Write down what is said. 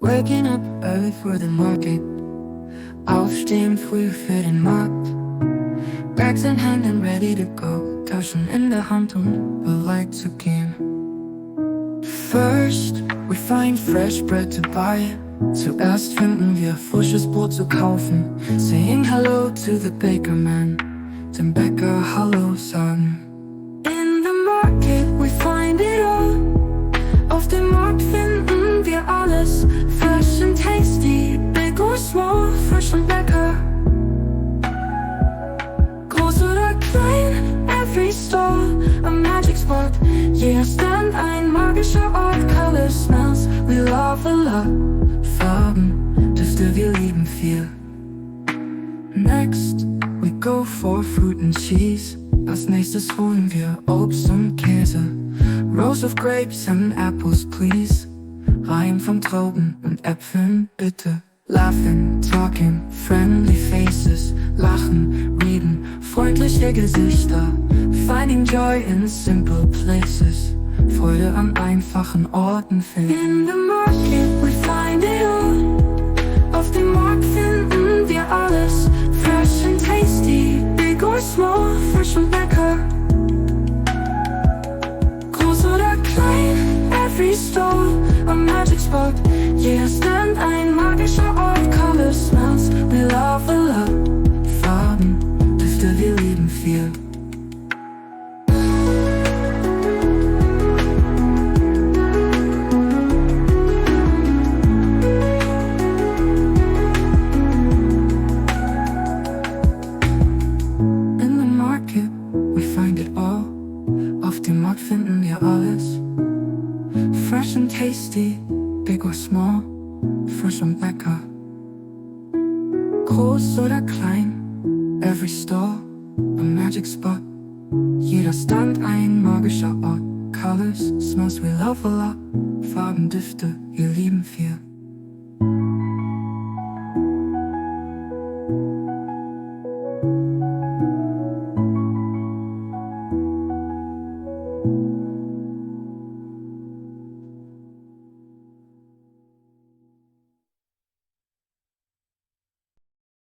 Waking up early for the market. Aufstehen früh für den Markt. Bags in hand and ready to go. Taschen in der Hand und bereit zu gehen. First, we find fresh bread to buy. Zuerst finden wir frisches Brot zu kaufen. Saying hello to the baker man. Dem Bäcker Hallo sagen. In the market we find it all. Auf dem Markt finden wir alles. Fresh and tasty, big or small, frisch und lecker. Groß oder klein, every stall a magic spot. Jeder Stand ein magischer Ort. Color, smells, we love a lot. Farben, Düfte, wir lieben viel. Next, we go for fruit and cheese. Als nächstes holen wir Obst und Käse. Rows of grapes and apples, please. Reihen von Trauben und Äpfeln, bitte. Laughing, talking, friendly faces. Lachen, reden, freundliche Gesichter. Finding joy in simple places. Freude an einfachen Orten finden. In the market we find it all. Auf dem Markt finden wir alles. Fresh and tasty, big or small, frisch und lecker. Groß oder klein, every stall a magic spot. Jeder Stand ein magischer Ort. Color, smells, we love a lot. Farben, Düfte, wir lieben viel. Auf dem Markt finden wir alles. Fresh and tasty, big or small, frisch und lecker. Groß oder klein, every stall a magic spot. Jeder Stand ein magischer Ort. Colors, smells, we love a lot. Farben, Düfte, wir lieben viel.